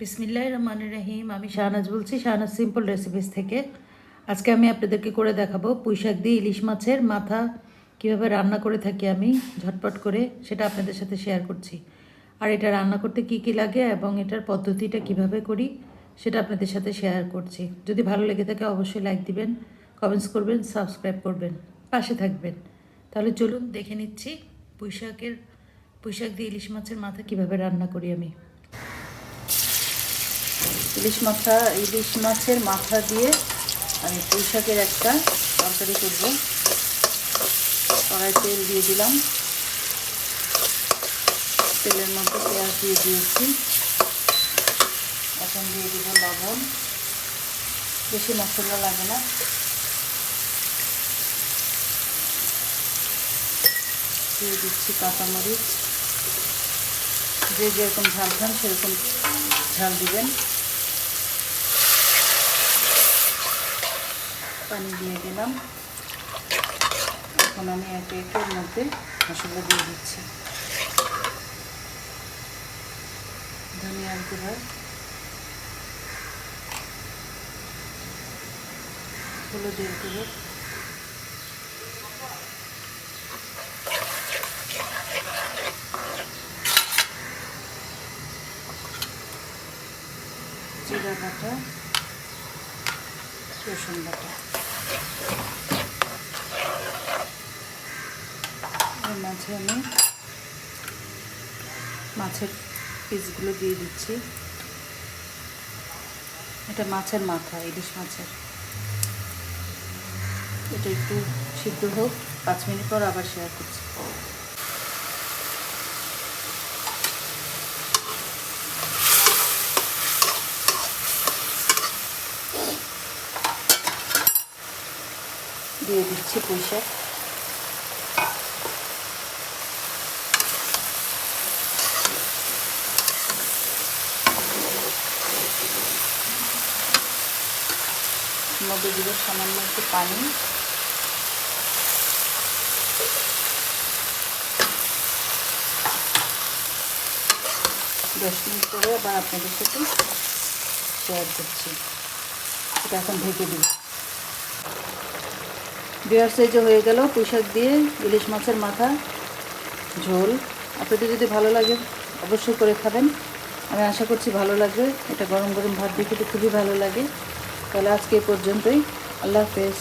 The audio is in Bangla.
বিসমিল্লাহির রহমানির রহিম। আমি শাহনাজ বলছি, শাহনাজ সিম্পল রেসিপিস থেকে। আজকে আমি আপনাদেরকে করে দেখাবো পুঁইশাক দিয়ে ইলিশ মাছের মাথা কীভাবে রান্না করে থাকি আমি ঝটপট করে, সেটা আপনাদের সাথে শেয়ার করছি। আর এটা রান্না করতে কি কি লাগে এবং এটার পদ্ধতিটা কিভাবে করি সেটা আপনাদের সাথে শেয়ার করছি। যদি ভালো লেগে থাকে অবশ্যই লাইক দিবেন, কমেন্টস করবেন, সাবস্ক্রাইব করবেন, পাশে থাকবেন। তাহলে চলুন দেখে নিচ্ছি পুঁইশাক দিয়ে ইলিশ মাছের মাথা কিভাবে রান্না করি আমি। ইলিশ মাছের মাথা দিয়ে আমি পুঁইশাকের একটা তরকারি করব। কড়াই তেল দিয়ে দিলাম, তেলের মধ্যে পেঁয়াজ দিয়ে দিয়েছি, এখন দিয়ে দিব লবণ, বেশি মশলা লাগে না। দিয়ে দিচ্ছি কাঁচামরিচ, যে যেরকম ঝাল খান সেরকম ঝাল দিবেন। পানি দিয়ে দিলাম। এখন আমি একে একের মধ্যে মশলা দিয়ে দিচ্ছি। ধনিয়ার গুঁড়া, হলুদের গুঁড়ো, জিরা বাটা, রসুন বাটা। এর মাঝে আমি মাছের পিসগুলো দিয়ে দিচ্ছি। এটা মাছের মাথা, ইলিশ মাছের। এটা একটু সিদ্ধ হোক, 5 মিনিট পর আবার শেয়ার করছি। দিয়ে দিচ্ছি পুঁইশাক, মধ্যে দিব সামান্য একটু পানি। দশ মিনিট পরে আবার আপনাদের সাথে শেয়ার করছি। এটা এখন ঢেকে দিব। বিয়ার সাইজে হয়ে গেল পুঁইশাক দিয়ে ইলিশ মাছের মাথা ঝোল। আপনাদের যদি ভালো লাগে অবশ্যই করে খাবেন, আমি আশা করছি ভালো লাগবে। এটা গরম গরম ভাত দিয়ে খেতে খুবই ভালো লাগে। তাহলে আজকে এই পর্যন্তই। আল্লাহ হাফেজ।